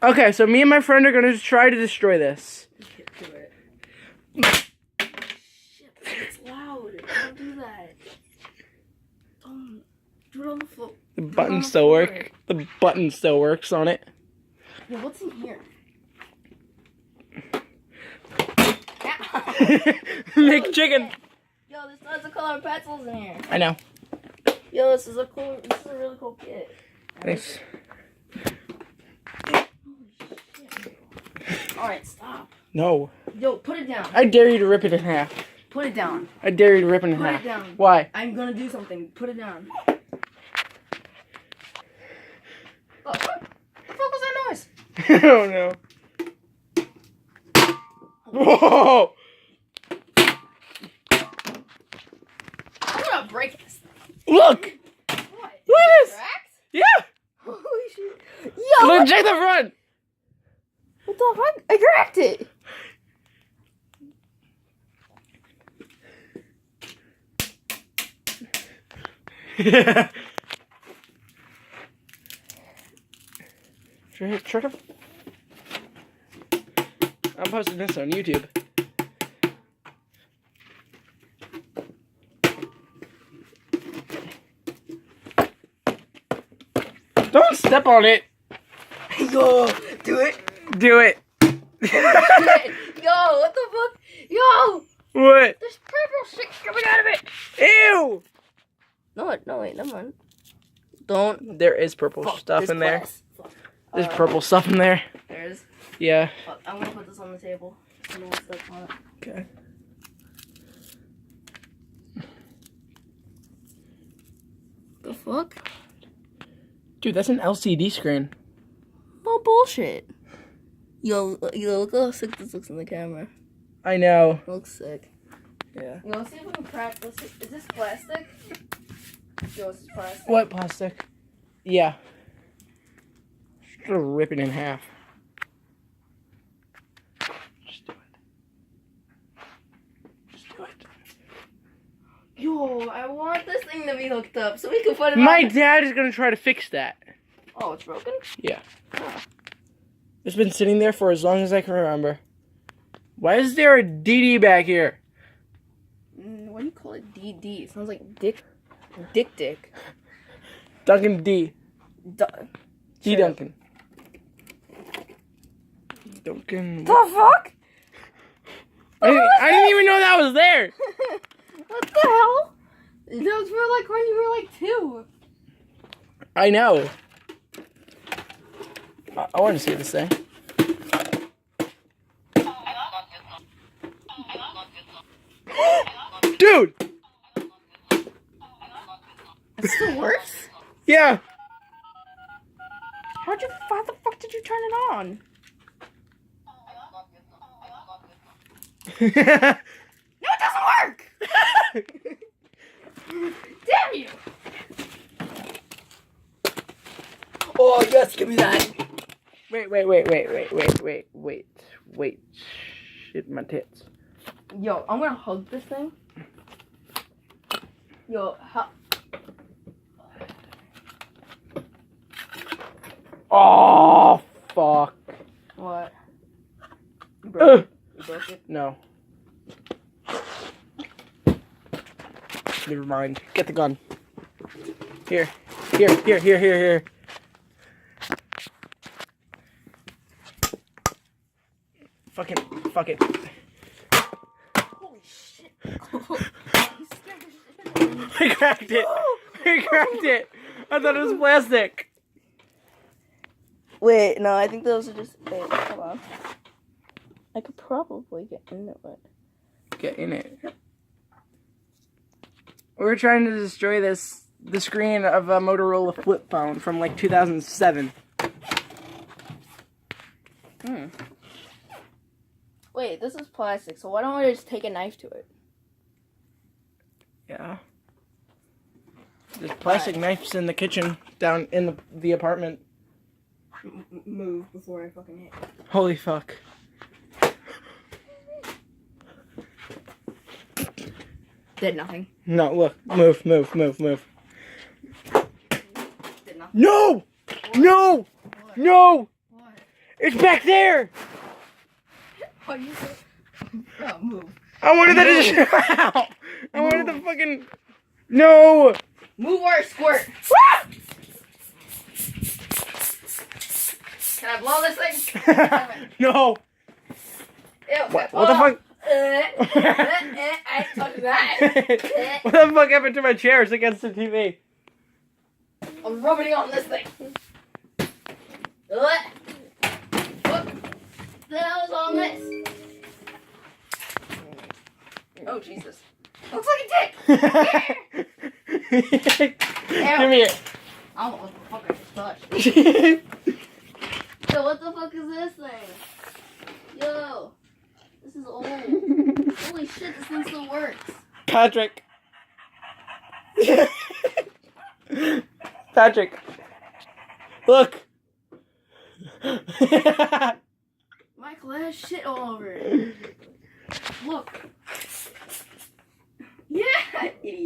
Okay, so me and my friend are gonna try to destroy this. Get to it. Shit, it's loud. Don't do that. Don't do it on the floor. The button still works. The button still works on it. Yo, what's in here? McChicken. Yo, there's tons of colored pretzels in here. I know. Yo, this is a really cool kit. Thanks. Alright, stop. No. Yo, put it down. I dare you to rip it in half. Put it down. I dare you to rip it in Put half. it down. Why? I'm gonna do something. Put it down. Oh, what the fuck was that noise? I don't know. Whoa! I'm gonna break this thing. Look! What? Look at Is it this! cracked? Yeah! Holy shit. Yo! Look, check the front! What the fuck? I cracked it! Yeah. Try to... I'm posting this on YouTube. Don't step on it! Yo! Do it! Do it! Yo, what the fuck? Yo! What? There's purple shit coming out of it! Ew! No, wait, never mind. Don't. There is purple Fuck, stuff there's in there. glass. Fuck. There's purple stuff in there. There's. Yeah. Fuck, I'm gonna put this on the table. I don't know what's stuck on it. Okay. The fuck? Dude, that's an LCD screen. Oh, bullshit. Yo, look how sick this looks in the camera. I know. It looks sick. Yeah. Yo, let's see if we can crack this. Is this plastic? Yo, is this plastic? What plastic? Yeah. Just gonna rip it in half. Just do it. Just do it. Yo, I want this thing to be hooked up so we can put it My on. dad is gonna try to fix that. Oh, it's broken? Yeah. Oh. It's been sitting there for as long as I can remember. Why is there a DD back here? What do you call it? DD. It sounds like dick. Dick. Duncan D. D. Duncan. Duncan. The fuck? I didn't even know that was there. What the hell? That was for like when you were like 2. I know. I want to see this thing. Dude! It still works? Yeah. How the fuck did you turn it on? No, it doesn't work! Damn you! Oh, yes, give me that. Wait. Shit, my tits. Yo, I'm gonna hug this thing. Yo, how... Oh, fuck. What? You broke it? You broke it? No. Never mind. Get the gun. Here. Fuck it. Holy shit. You scared the shit out of me. I cracked it. I thought it was plastic. Wait, no, I think those are just... Wait, hold on. I could probably get in it, but... Get in it. We're trying to destroy the screen of a Motorola flip phone from like 2007. Wait, this is plastic, so why don't I just take a knife to it? Yeah. There's plastic knives in the kitchen down in the apartment. Move before I fucking hit. Holy fuck. Did nothing. No, look. Move. Did nothing. No! What? No! What? No! What? It's back there! Oh, you said. Oh, move. I wanted that to I wanted the fucking... No! Move or squirt. Can I blow this thing? No! Ew. What the fuck? I touched that. What the fuck happened to my chairs against the TV? I'm rubbing on this thing. What the hell is on this? Oh, Jesus. Looks like a dick. Give me it. I don't know what the fuck I just touched. Yo, what the fuck is this thing? Yo, this is old. Holy shit, this thing still works. Patrick. Patrick. Look. Michael, that has shit all over it. Look. Yeah, idiot.